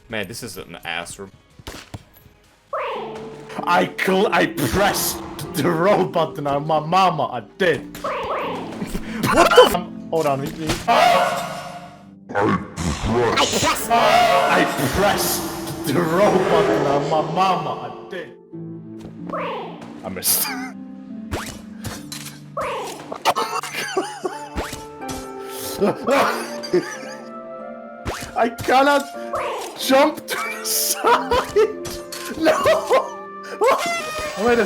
Man, this is an ass room. I pressed the roll button on my mama. I did. What the hold on. I pressed the roll button on my mama. I did. I missed. I cannot jump to the side. No. Wait a...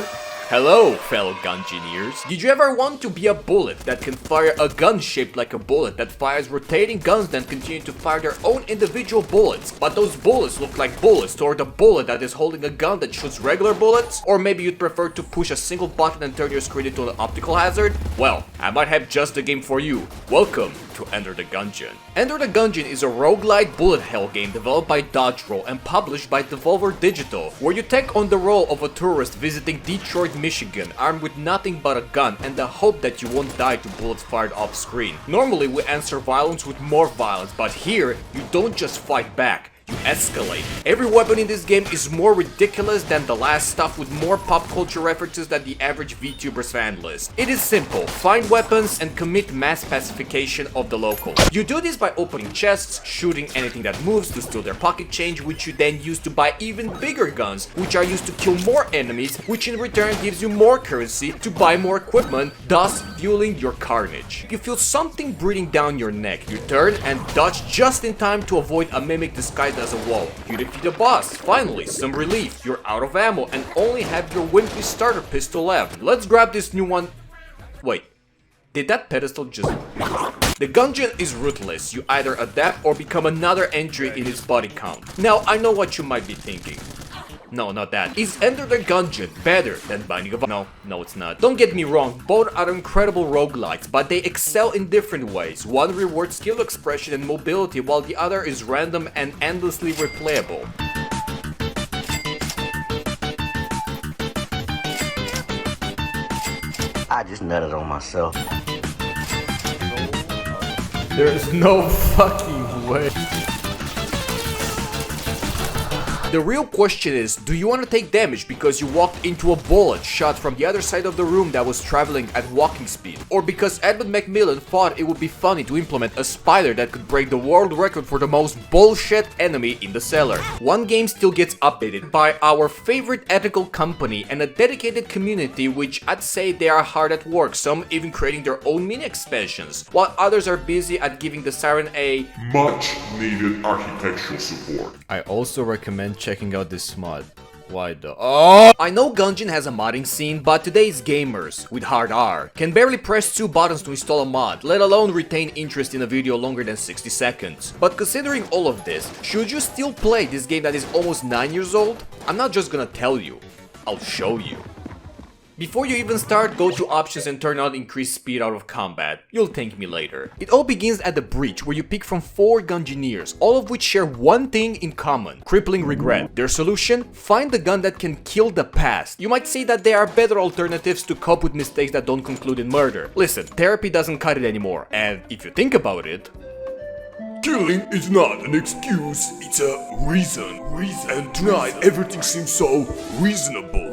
Hello, fellow Gungeoneers. Did you ever want to be a bullet that can fire a gun shaped like a bullet that fires rotating guns that continue to fire their own individual bullets, but those bullets look like bullets toward a bullet that is holding a gun that shoots regular bullets? Or maybe you'd prefer to push a single button and turn your screen into an optical hazard? Well, I might have just the game for you. Welcome to Enter the Gungeon. Enter the Gungeon is a roguelite bullet hell game developed by Dodge Roll and published by Devolver Digital, where you take on the role of a tourist visiting Detroit, Michigan, armed with nothing but a gun and the hope that you won't die to bullets fired off screen. Normally we answer violence with more violence, but here you don't just fight back. You escalate. Every weapon in this game is more ridiculous than the last stuff, with more pop culture references than the average VTuber's fan list. It is simple. Find weapons and commit mass pacification of the locals. You do this by opening chests, shooting anything that moves to steal their pocket change, which you then use to buy even bigger guns, which are used to kill more enemies, which in return gives you more currency to buy more equipment, thus fueling your carnage. You feel something breathing down your neck. You turn and dodge just in time to avoid a mimic disguised as a wall. You defeat a boss. Finally, some relief. You're out of ammo and only have your wimpy starter pistol left. Let's grab this new one. Wait, did that pedestal just... The Gungeon is ruthless. You either adapt or become another entry in its body count. Now, I know what you might be thinking. No, not that. Is Enter the Gungeon better than Binding of... No, it's not. Don't get me wrong, both are incredible roguelites, but they excel in different ways. One rewards skill expression and mobility, while the other is random and endlessly replayable. I just nutted on myself. There's no fucking way. The real question is, do you want to take damage because you walked into a bullet shot from the other side of the room that was traveling at walking speed? Or because Edmund Macmillan thought it would be funny to implement a spider that could break the world record for the most bullshit enemy in the cellar? One game still gets updated by our favorite ethical company and a dedicated community, which I'd say they are hard at work, some even creating their own mini expansions, while others are busy at giving the Siren a much needed architectural support. I also recommend checking out this mod. Why though? Oh! I know Gungeon has a modding scene, but today's gamers, with hard R, can barely press 2 buttons to install a mod, let alone retain interest in a video longer than 60 seconds. But considering all of this, should you still play this game that is almost 9 years old? I'm not just gonna tell you, I'll show you. Before you even start, go to options and turn on increased speed out of combat. You'll thank me later. It all begins at the breach, where you pick from 4 Gungeoneers, all of which share one thing in common: crippling regret. Their solution? Find the gun that can kill the past. You might say that there are better alternatives to cope with mistakes that don't conclude in murder. Listen, therapy doesn't cut it anymore, and if you think about it, killing is not an excuse, it's a reason. And tonight everything seems so reasonable.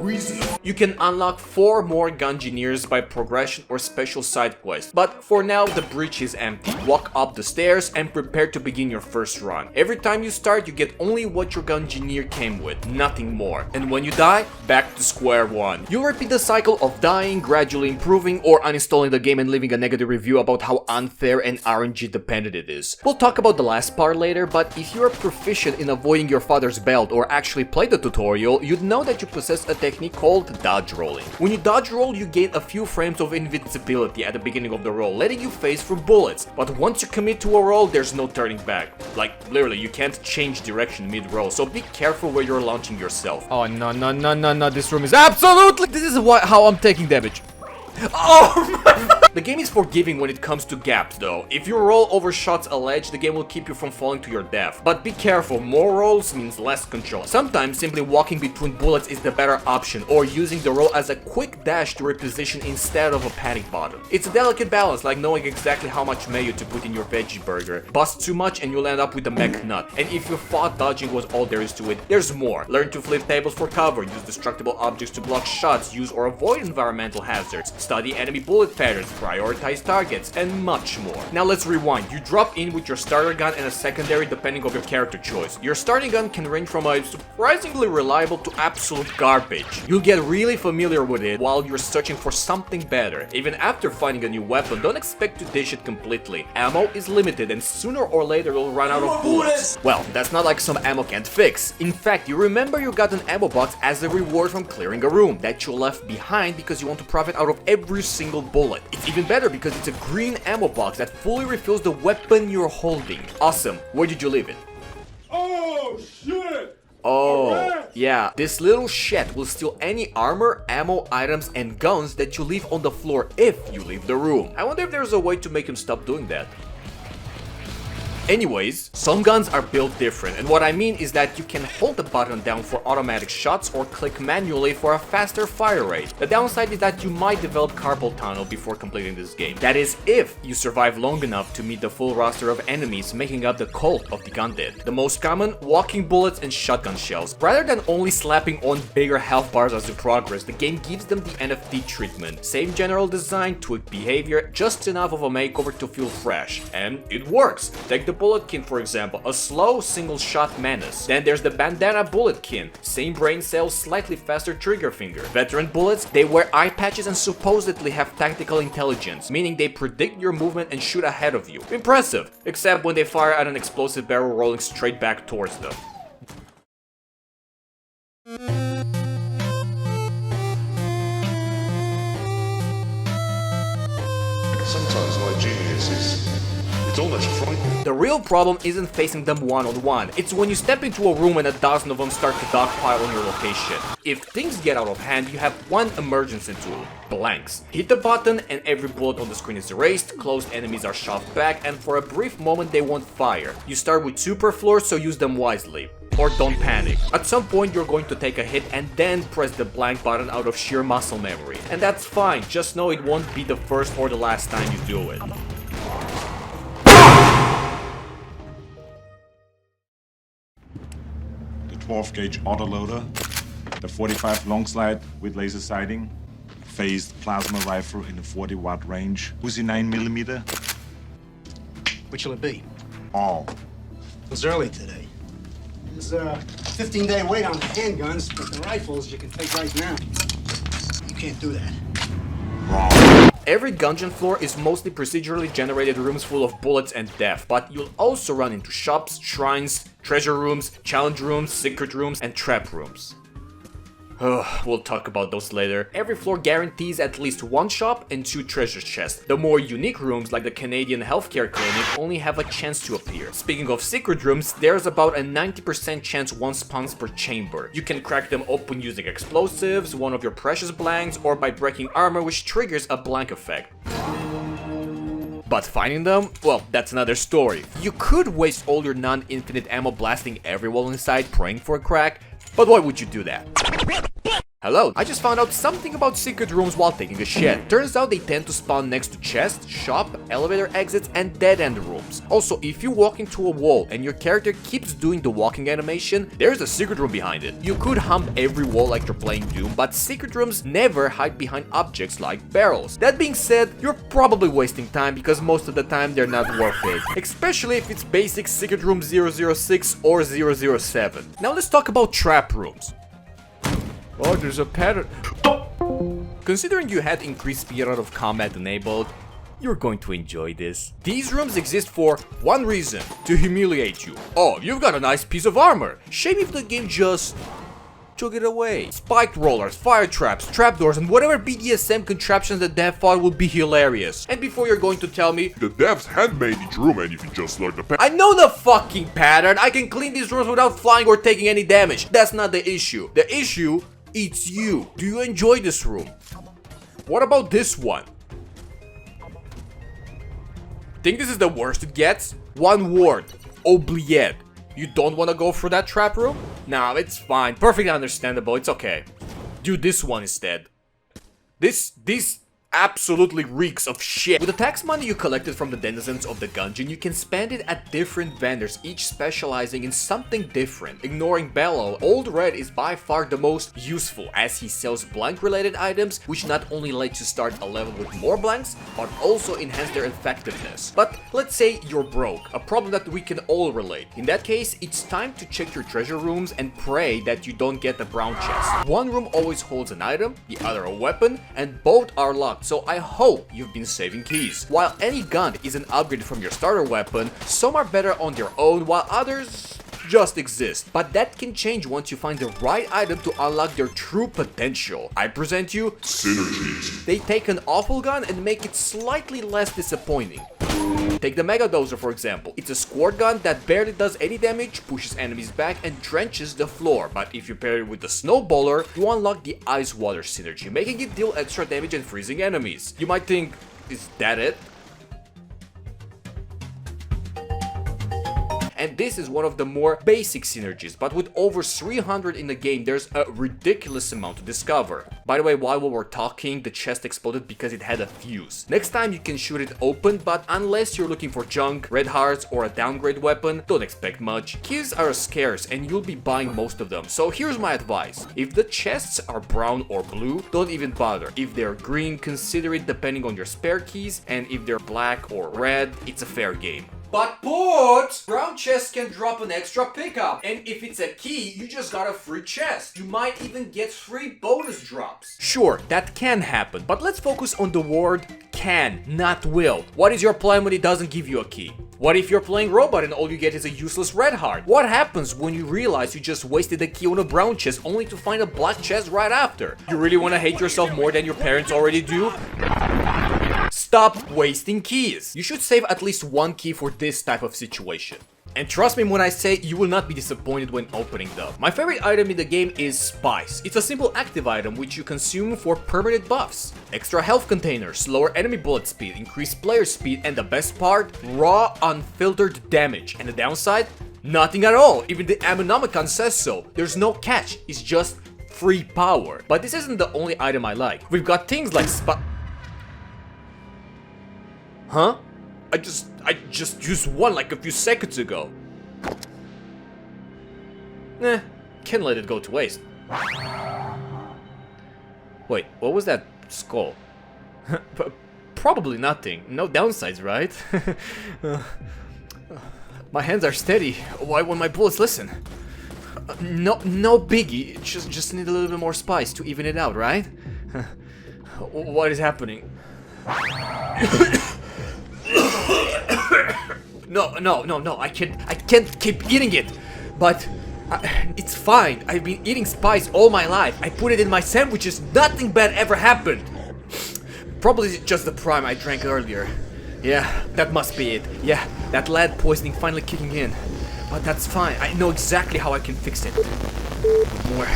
You can unlock 4 more Gungeoneers by progression or special side quests, but for now the breach is empty. Walk up the stairs and prepare to begin your first run. Every time you start, you get only what your Gungeoneer came with, nothing more. And when you die, back to square one. You'll repeat the cycle of dying, gradually improving, or uninstalling the game and leaving a negative review about how unfair and RNG dependent it is. We'll talk about the last part later, but if you are proficient in avoiding your father's belt or actually play the tutorial, you'd know that you possess a technique called dodge rolling. When you dodge roll, you gain a few frames of invincibility at the beginning of the roll, letting you phase through bullets. But once you commit to a roll, there's no turning back. Like, literally, you can't change direction mid-roll, so be careful where you're launching yourself. Oh, no, this room is absolutely... This is how I'm taking damage. Oh my... The game is forgiving when it comes to gaps though. If you roll over shots a ledge, the game will keep you from falling to your death. But be careful, more rolls means less control. Sometimes simply walking between bullets is the better option, or using the roll as a quick dash to reposition instead of a panic button. It's a delicate balance, like knowing exactly how much mayo to put in your veggie burger. Bust too much and you'll end up with a mech nut. And if you thought dodging was all there is to it, there's more. Learn to flip tables for cover, use destructible objects to block shots, use or avoid environmental hazards, study enemy bullet patterns, prioritize targets, and much more. Now let's rewind. You drop in with your starter gun and a secondary depending on your character choice. Your starting gun can range from a surprisingly reliable to absolute garbage. You'll get really familiar with it while you're searching for something better. Even after finding a new weapon, don't expect to dish it completely. Ammo is limited and sooner or later you'll run out of bullets. Well, that's not like some ammo can't fix. In fact, you remember you got an ammo box as a reward from clearing a room that you left behind because you want to profit out of every single bullet. It's even better because it's a green ammo box that fully refills the weapon you're holding. Awesome. Where did you leave it? Oh, shit! Oh, yeah, this little shed will steal any armor, ammo, items, and guns that you leave on the floor if you leave the room. I wonder if there's a way to make him stop doing that. Anyways, some guns are built different, and what I mean is that you can hold the button down for automatic shots or click manually for a faster fire rate. The downside is that you might develop carpal tunnel before completing this game. That is, if you survive long enough to meet the full roster of enemies making up the cult of the Gundead. The most common, walking bullets and shotgun shells. Rather than only slapping on bigger health bars as you progress, the game gives them the NFT treatment. Same general design, tweaked behavior, just enough of a makeover to feel fresh. And it works! Take the Bulletkin for example, a slow single shot menace. Then there's the Bandana Bulletkin, same brain cells, slightly faster trigger finger. Veteran bullets, they wear eye patches and supposedly have tactical intelligence, meaning they predict your movement and shoot ahead of you. Impressive, except when they fire at an explosive barrel rolling straight back towards them. Sometimes my genius is... it's almost frightening. The real problem isn't facing them one-on-one, it's when you step into a room and a dozen of them start to dogpile on your location. If things get out of hand, you have one emergency tool: blanks. Hit the button and every bullet on the screen is erased, closed enemies are shoved back, and for a brief moment they won't fire. You start with super floors, so use them wisely. Or don't panic. At some point you're going to take a hit and then press the blank button out of sheer muscle memory. And that's fine, just know it won't be the first or the last time you do it. The 12-gauge autoloader, the 45 long slide with laser sighting, phased plasma rifle in the 40-watt range, Uzi 9mm. Which will it be? All. It was early today. There's a 15-day wait on the handguns, but the rifles you can take right now. You can't do that. Wrong. Every Gungeon floor is mostly procedurally generated rooms full of bullets and death, but you'll also run into shops, shrines, treasure rooms, challenge rooms, secret rooms, and trap rooms. We'll talk about those later. Every floor guarantees at least one shop and 2 treasure chests. The more unique rooms, like the Canadian healthcare clinic, only have a chance to appear. Speaking of secret rooms, there's about a 90% chance one spawns per chamber. You can crack them open using explosives, one of your precious blanks, or by breaking armor, which triggers a blank effect. But finding them? Well, that's another story. You could waste all your non-infinite ammo blasting every wall inside praying for a crack, but why would you do that? Hello, I just found out something about secret rooms while taking a shit. Turns out they tend to spawn next to chests, shop, elevator exits, and dead-end rooms. Also, if you walk into a wall and your character keeps doing the walking animation, there's a secret room behind it. You could hump every wall like you're playing Doom, but secret rooms never hide behind objects like barrels. That being said, you're probably wasting time because most of the time they're not worth it. Especially if it's basic secret room 006 or 007. Now let's talk about trap rooms. Oh, there's a pattern. Considering you had increased speed out of combat enabled, you're going to enjoy this. These rooms exist for one reason: to humiliate you. Oh, you've got a nice piece of armor. Shame if the game just took it away. Spiked rollers, fire traps, trapdoors, and whatever BDSM contraptions the dev thought would be hilarious. And before you're going to tell me, The devs handmade each room and you can just learn the pattern. I know the fucking pattern. I can clean these rooms without flying or taking any damage. That's not the issue. The issue, it's you. Do you enjoy this room? What about this one? think this is the worst it gets? One word. Obligated. You don't want to go through that trap room? Nah, it's fine. Perfectly understandable. It's okay. Do this one instead. This absolutely reeks of shit. With the tax money you collected from the denizens of the Gungeon, you can spend it at different vendors, each specializing in something different. Ignoring Bello, Old Red is by far the most useful, as he sells blank related items, which not only let you start a level with more blanks, but also enhance their effectiveness. But let's say you're broke, a problem that we can all relate. In that case, it's time to check your treasure rooms and pray that you don't get the brown chest. One room always holds an item, the other a weapon, and both are locked. So I hope you've been saving keys. While any gun is an upgrade from your starter weapon, some are better on their own while others just exist. But that can change once you find the right item to unlock their true potential. I present you Synergies. They take an awful gun and make it slightly less disappointing. Take the Mega Dozer for example. It's a squirt gun that barely does any damage, pushes enemies back and drenches the floor. But if you pair it with the Snowballer, you unlock the Ice Water synergy, making it deal extra damage and freezing enemies. You might think, is that it? And this is one of the more basic synergies, but with over 300 in the game, there's a ridiculous amount to discover. By the way, while we were talking, the chest exploded because it had a fuse. Next time you can shoot it open, but unless you're looking for junk, red hearts, or a downgrade weapon, don't expect much. Keys are scarce and you'll be buying most of them, so here's my advice. If the chests are brown or blue, don't even bother. If they're green, consider it depending on your spare keys, and if they're black or red, it's a fair game. But brown chests can drop an extra pickup, and if it's a key, you just got a free chest. You might even get 3 bonus drops. Sure, that can happen, but let's focus on the word can, not will. What is your plan when it doesn't give you a key? What if you're playing robot and all you get is a useless red heart? What happens when you realize you just wasted a key on a brown chest only to find a black chest right after? You really want to hate yourself more than your parents already do? Stop wasting keys. You should save at least 1 key for this type of situation. And trust me when I say you will not be disappointed when opening them. My favorite item in the game is Spice. It's a simple active item which you consume for permanent buffs. Extra health container, slower enemy bullet speed, increased player speed, and the best part, raw unfiltered damage. And the downside? Nothing at all. Even the Ammoconda says so. There's no catch, it's just free power. But this isn't the only item I like. We've got things like Huh? I just used one like a few seconds ago. Can't let it go to waste. Wait, what was that skull? Probably nothing. No downsides, right? My hands are steady. Why won't my bullets listen? No biggie. Just need a little bit more spice to even it out, right? What is happening? No, I can't keep eating it. But it's fine. I've been eating spice all my life. I put it in my sandwiches. Nothing bad ever happened. Probably just the prime I drank earlier. Yeah, that must be it. Yeah, that lead poisoning finally kicking in. But that's fine. I know exactly how I can fix it. More.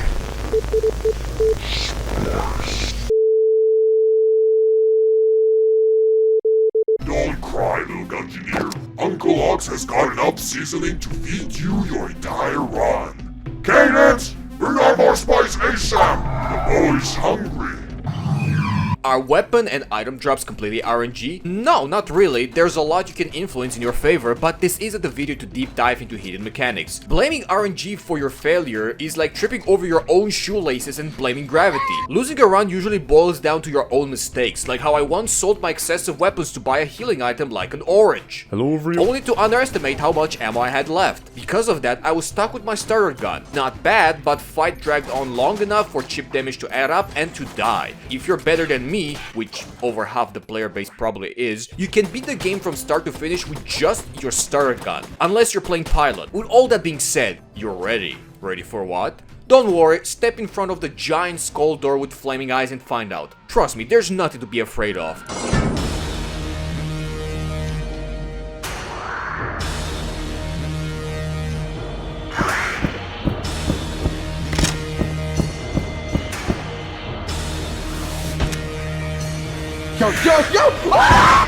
Don't cry, little Gungeoneer. Uncle Ox has got enough seasoning to feed you your entire run. Cadence, bring out more spice ASAP. The boy's hungry. Are weapon and item drops completely RNG? No, not really. There's a lot you can influence in your favor, but this isn't the video to deep dive into hidden mechanics. Blaming RNG for your failure is like tripping over your own shoelaces and blaming gravity. Losing a run usually boils down to your own mistakes, like how I once sold my excessive weapons to buy a healing item like an orange. Hello, everyone. Only to underestimate how much ammo I had left. Because of that, I was stuck with my starter gun. Not bad, but fight dragged on long enough for chip damage to add up and to die. If you're better than me, which over half the player base probably is, you can beat the game from start to finish with just your starter gun. Unless you're playing pilot. With all that being said, you're ready. Ready for what? Don't worry, step in front of the giant skull door with flaming eyes and find out. Trust me, there's nothing to be afraid of. Yo! Ah!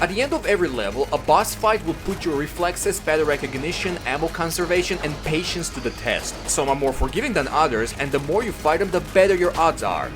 At the end of every level, a boss fight will put your reflexes, pattern recognition, ammo conservation, and patience to the test. Some are more forgiving than others, and the more you fight them, the better your odds are.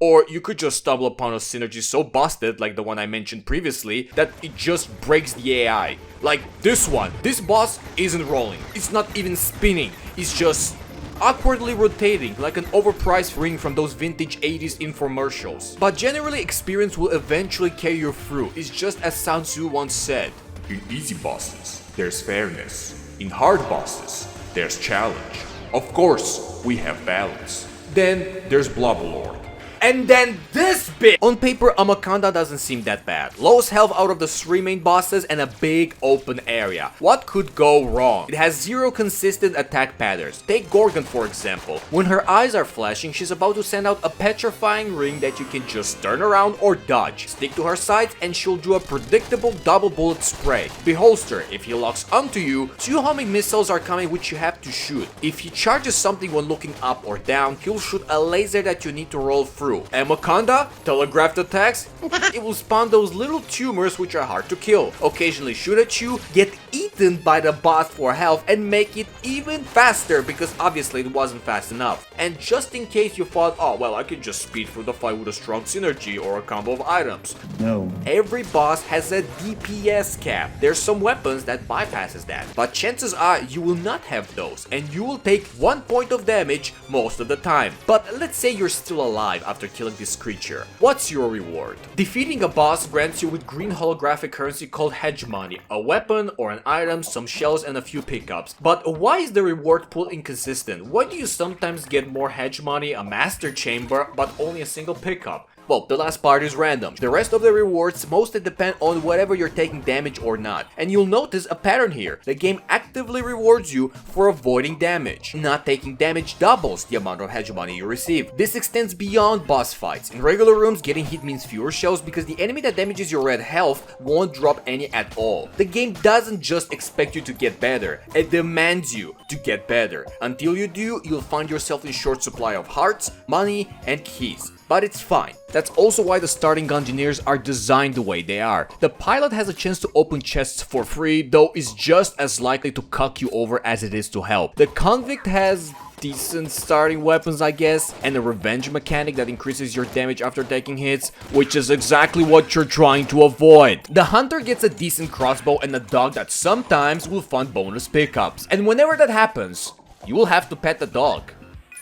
Or you could just stumble upon a synergy so busted, like the one I mentioned previously, that it just breaks the AI. Like this one. This boss isn't rolling, it's not even spinning, it's just awkwardly rotating like an overpriced ring from those vintage 80s infomercials. But generally, experience will eventually carry you through. It's just as Sun Tzu once said, in easy bosses, there's fairness. In hard bosses, there's challenge. Of course, we have balance. Then there's Overlord. And then this bit! On paper, Ammoconda doesn't seem that bad. Lowest health out of the 3 main bosses and a big open area. What could go wrong? It has 0 consistent attack patterns. Take Gorgon for example. When her eyes are flashing, she's about to send out a petrifying ring that you can just turn around or dodge. Stick to her sides and she'll do a predictable double bullet spray. Beholster, if he locks onto you, 2 homing missiles are coming which you have to shoot. If he charges something when looking up or down, he'll shoot a laser that you need to roll through. Ammoconda, telegraphed attacks, it will spawn those little tumors which are hard to kill. Occasionally shoot at you, get eaten by the boss for health, and make it even faster because obviously it wasn't fast enough. And just in case you thought, oh well, I can just speed through the fight with a strong synergy or a combo of items. No. Every boss has a DPS cap. There's some weapons that bypasses that, but chances are you will not have those and you will take 1 point of damage most of the time. But let's say you're still alive after killing this creature. What's your reward? Defeating a boss grants you with green holographic currency called hegemony, a weapon or an item, some shells, and a few pickups. But why is the reward pool inconsistent? Why do you sometimes get more hegemony, a master chamber, but only a single pickup? Well, the last part is random. The rest of the rewards mostly depend on whether you're taking damage or not. And you'll notice a pattern here. The game actively rewards you for avoiding damage. Not taking damage doubles the amount of hegemony you receive. This extends beyond boss fights. In regular rooms, getting hit means fewer shells because the enemy that damages your red health won't drop any at all. The game doesn't just expect you to get better, it demands you to get better. Until you do, you'll find yourself in short supply of hearts, money, and keys. But it's fine. That's also why the starting Gungeoneers are designed the way they are. The pilot has a chance to open chests for free, though is just as likely to cuck you over as it is to help. The convict has decent starting weapons, I guess, and a revenge mechanic that increases your damage after taking hits, which is exactly what you're trying to avoid. The hunter gets a decent crossbow and a dog that sometimes will fund bonus pickups. And whenever that happens, you will have to pet the dog.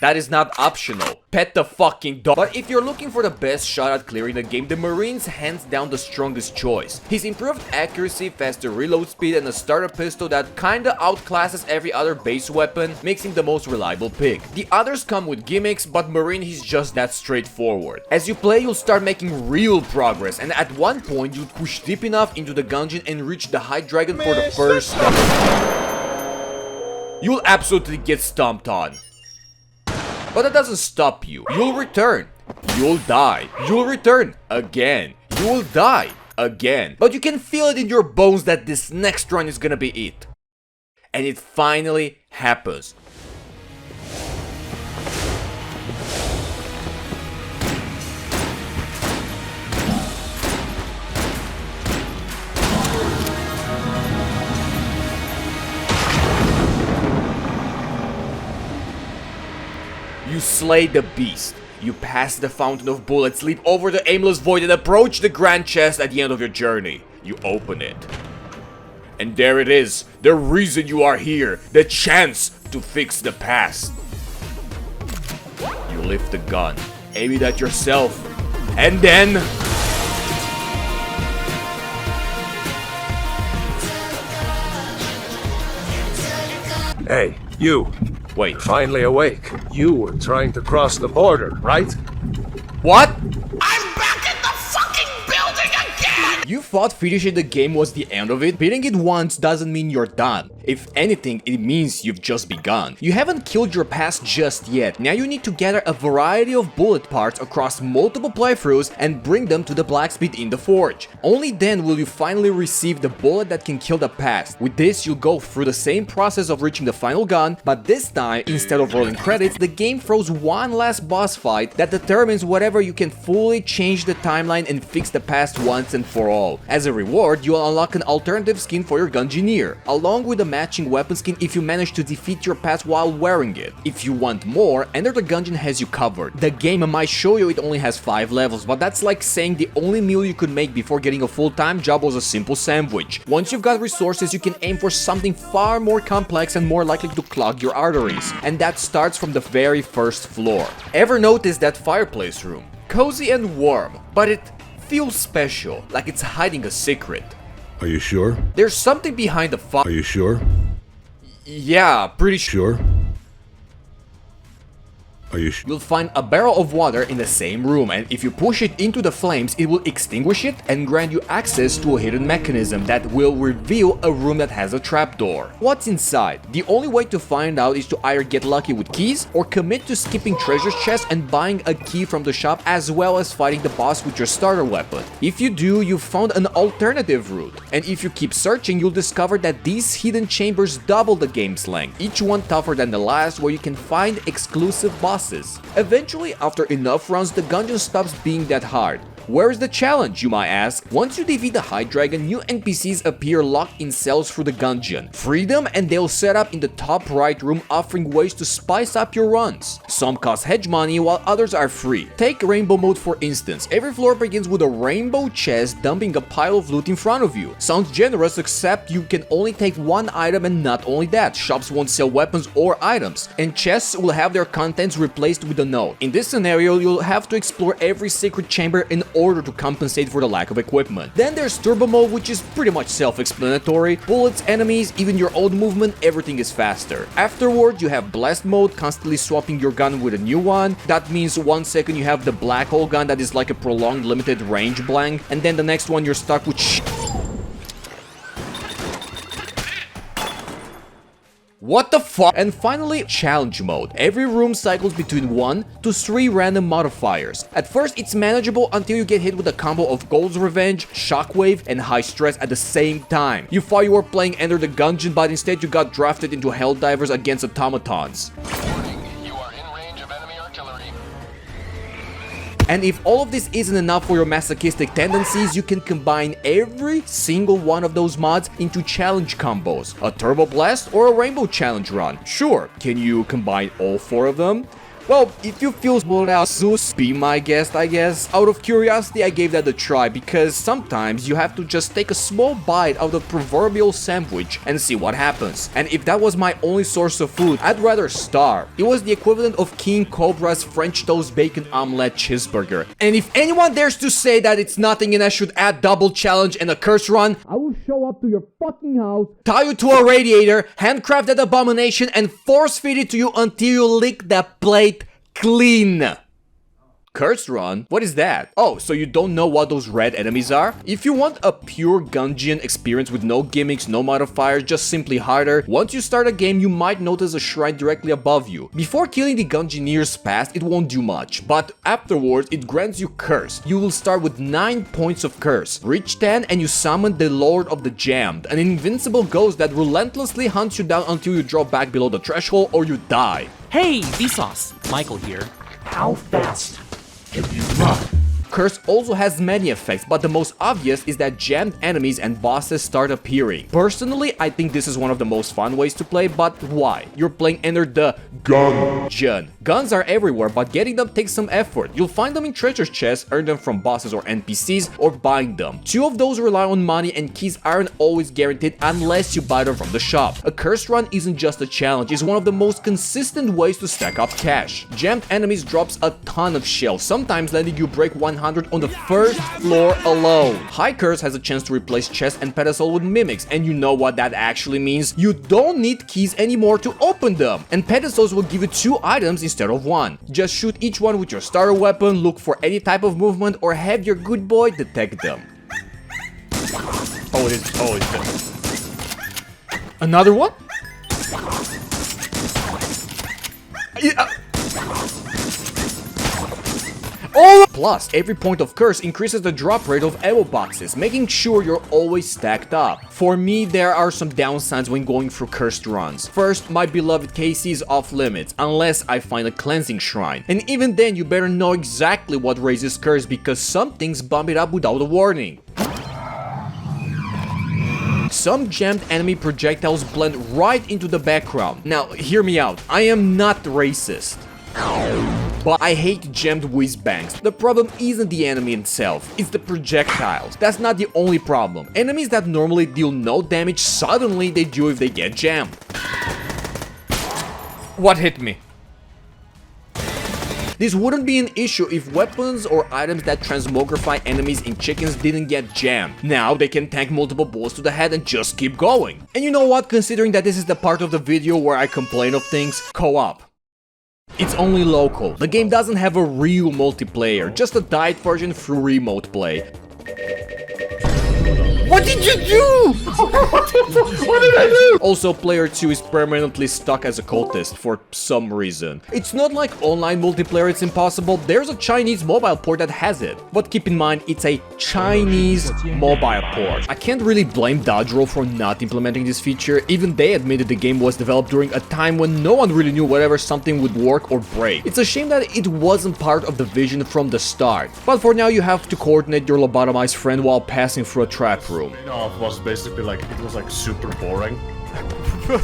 That is not optional. Pet the fucking dog. But if you're looking for the best shot at clearing the game, the Marine's hands down the strongest choice. His improved accuracy, faster reload speed, and a starter pistol that kinda outclasses every other base weapon makes him the most reliable pick. The others come with gimmicks, but Marine he's just that straightforward. As you play, you'll start making real progress, and at one point you'll push deep enough into the Gungeon and reach the High Dragon for the first time. You'll absolutely get stomped on. But that doesn't stop you. You'll return. You'll die. You'll return again. You will die again. But you can feel it in your bones that this next run is gonna be it. And it finally happens. You slay the beast. You pass the fountain of bullets, leap over the aimless void, and approach the grand chest at the end of your journey. You open it. And there it is, the reason you are here, the chance to fix the past. You lift the gun, aim it at yourself, and then... Hey, you. Wait. Finally awake. You were trying to cross the border, right? What? I'm back in the fucking building again! You thought finishing the game was the end of it? Beating it once doesn't mean you're done. If anything, it means you've just begun. You haven't killed your past just yet. Now you need to gather a variety of bullet parts across multiple playthroughs and bring them to the blacksmith in the forge. Only then will you finally receive the bullet that can kill the past. With this, you'll go through the same process of reaching the final gun, but this time, instead of rolling credits, the game throws one last boss fight that determines whether you can fully change the timeline and fix the past once and for all. As a reward, you'll unlock an alternative skin for your Gungeoneer, along with a matching weapon skin if you manage to defeat your past while wearing it. If you want more, Enter the Gungeon has you covered. The game might show you it only has 5 levels, but that's like saying the only meal you could make before getting a full-time job was a simple sandwich. Once you've got resources, you can aim for something far more complex and more likely to clog your arteries, and that starts from the very first floor. Ever notice that fireplace room? Cozy and warm, but it feels special, like it's hiding a secret. Are you sure? There's something behind the fire. Are you sure? Yeah, pretty sure. Sure? Are you sure? You'll find a barrel of water in the same room, and if you push it into the flames, it will extinguish it and grant you access to a hidden mechanism that will reveal a room that has a trapdoor. What's inside? The only way to find out is to either get lucky with keys or commit to skipping treasure chests and buying a key from the shop, as well as fighting the boss with your starter weapon. If you do, you've found an alternative route, and if you keep searching, you'll discover that these hidden chambers double the game's length, each one tougher than the last, where you can find exclusive bosses. Eventually, after enough runs, the gungeon stops being that hard. Where is the challenge, you might ask? Once you defeat the High Dragon, new NPCs appear locked in cells through the gungeon. Free them and they'll set up in the top right room, offering ways to spice up your runs. Some cost hedge money while others are free. Take rainbow mode for instance. Every floor begins with a rainbow chest dumping a pile of loot in front of you. Sounds generous, except you can only take one item, and not only that, shops won't sell weapons or items, and chests will have their contents replaced with a note. In this scenario, you'll have to explore every secret chamber in order to compensate for the lack of equipment. Then there's turbo mode, which is pretty much self-explanatory. Bullets, enemies, even your old movement, everything is faster. Afterward, you have blast mode, constantly swapping your gun with a new one. That means 1 second you have the black hole gun that is like a prolonged limited range blank, and then the next one you're stuck with What the fuck? And finally, challenge mode. Every room cycles between 1 to 3 random modifiers. At first, it's manageable until you get hit with a combo of Gold's Revenge, Shockwave, and High Stress at the same time. You thought you were playing Enter the Gungeon, but instead you got drafted into Helldivers against automatons. And if all of this isn't enough for your masochistic tendencies, you can combine every single one of those mods into challenge combos. A Turbo Blast or a Rainbow Challenge run. Sure, can you combine all 4 of them? Well, if you feel spoiled out, Zeus, be my guest, I guess. Out of curiosity, I gave that a try, because sometimes you have to just take a small bite out of the proverbial sandwich and see what happens. And if that was my only source of food, I'd rather starve. It was the equivalent of King Cobra's French toast bacon omelette cheeseburger. And if anyone dares to say that it's nothing and I should add double challenge and a curse run, I will show up to your fucking house, tie you to a radiator, handcraft that abomination, and force feed it to you until you lick that plate clean. Curse run? What is that? Oh, so you don't know what those red enemies are? If you want a pure Gungeon experience with no gimmicks, no modifiers, just simply harder, once you start a game, you might notice a shrine directly above you. Before killing the Gungeoneer's past, it won't do much, but afterwards, it grants you Curse. You will start with 9 points of Curse. Reach 10 and you summon the Lord of the Jammed, an invincible ghost that relentlessly hunts you down until you drop back below the threshold or you die. Hey, Vsauce! Michael here. How fast can you run? Curse also has many effects, but the most obvious is that jammed enemies and bosses start appearing. Personally, I think this is one of the most fun ways to play, but why? You're playing Enter the Gungeon. Guns are everywhere, but getting them takes some effort. You'll find them in treasure chests, earn them from bosses or NPCs, or buying them. 2 of those rely on money, and keys aren't always guaranteed unless you buy them from the shop. A curse run isn't just a challenge, it's one of the most consistent ways to stack up cash. Jammed enemies drops a ton of shells, sometimes letting you break 100 on the first floor alone. High Curse has a chance to replace chest and pedestal with mimics, and you know what that actually means? You don't need keys anymore to open them, and pedestals will give you 2 items instead of 1. Just shoot each one with your starter weapon, look for any type of movement, or have your good boy detect them. Another one? Oh! Plus, every point of curse increases the drop rate of ammo boxes, making sure you're always stacked up. For me, there are some downsides when going through cursed runs. First, my beloved KC is off limits, unless I find a cleansing shrine. And even then, you better know exactly what raises curse, because some things bump it up without a warning. Some jammed enemy projectiles blend right into the background. Now, hear me out, I am not racist, but I hate jammed whiz-bangs. The problem isn't the enemy itself, it's the projectiles. That's not the only problem. Enemies that normally deal no damage, suddenly they do if they get jammed. What hit me? This wouldn't be an issue if weapons or items that transmogrify enemies in chickens didn't get jammed. Now they can tank multiple bullets to the head and just keep going. And you know what, considering that this is the part of the video where I complain of things, co-op. It's only local. The game doesn't have a real multiplayer, just a diet version through remote play. What did you do? What did I do? Also, player 2 is permanently stuck as a cultist for some reason. It's not like online multiplayer it's impossible, there's a Chinese mobile port that has it. But keep in mind, it's a Chinese mobile port. I can't really blame Dodge Roll for not implementing this feature, even they admitted the game was developed during a time when no one really knew whether something would work or break. It's a shame that it wasn't part of the vision from the start. But for now, you have to coordinate your lobotomized friend while passing through a trap room. You know, it was basically like, it was like super boring. If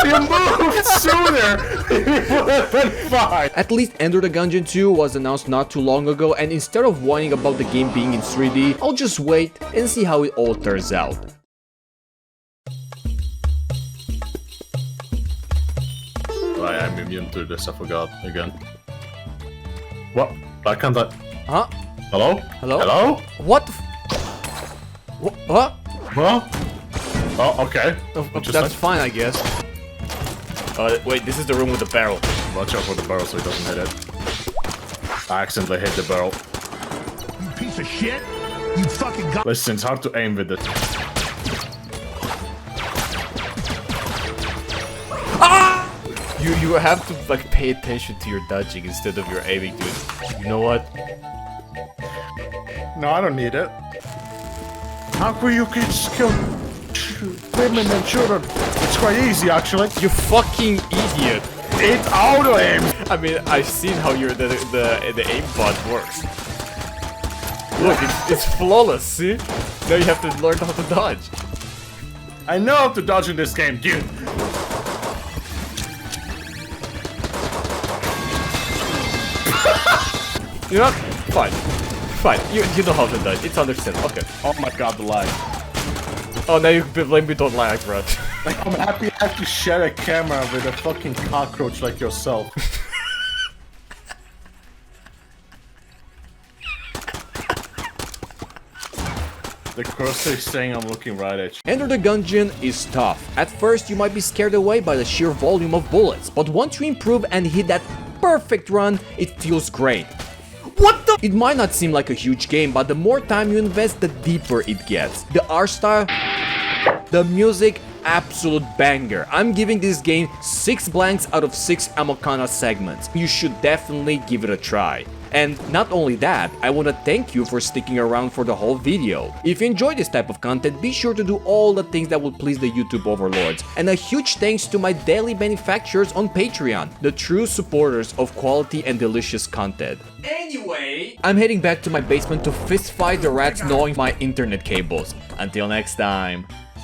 you moved sooner, it would have been fine. At least Enter the Gungeon 2 was announced not too long ago, and instead of whining about the game being in 3D, I'll just wait and see how it all turns out. I'm immune to this, I forgot again. What? I can't. Huh? Hello? Hello? Hello? What the What? Well? Oh, okay. That's fine, I guess. Wait, this is the room with the barrel. Watch out for the barrel so he doesn't hit it. I accidentally hit the barrel. You piece of shit! You fucking got. Listen, it's hard to aim with it. You have to like pay attention to your dodging instead of your aiming, dude. You know what? No, I don't need it. How could you kill women and children? It's quite easy, actually. You fucking idiot! It's auto aim. I mean, I've seen how the aimbot works. Look, it's flawless. See? Now you have to learn how to dodge. I know how to dodge in this game, dude. You know what? Fine. Fine. You know how to dodge. It's understandable. Okay. Oh my god, the lag. Oh, now you blame me on lag, bro. Like, I'm happy I have to share a camera with a fucking cockroach like yourself. The cursor is saying I'm looking right at you. Enter the Gungeon is tough. At first, you might be scared away by the sheer volume of bullets, but once you improve and hit that perfect run, it feels great. What the? It might not seem like a huge game, but the more time you invest, the deeper it gets. The art style, the music, absolute banger. I'm giving this game 6 blanks out of 6 Ammoconda segments. You should definitely give it a try. And not only that, I want to thank you for sticking around for the whole video. If you enjoy this type of content, be sure to do all the things that will please the YouTube overlords. And a huge thanks to my daily benefactors on Patreon, the true supporters of quality and delicious content. Anyway, I'm heading back to my basement to fist fight the rats gnawing my internet cables. Until next time.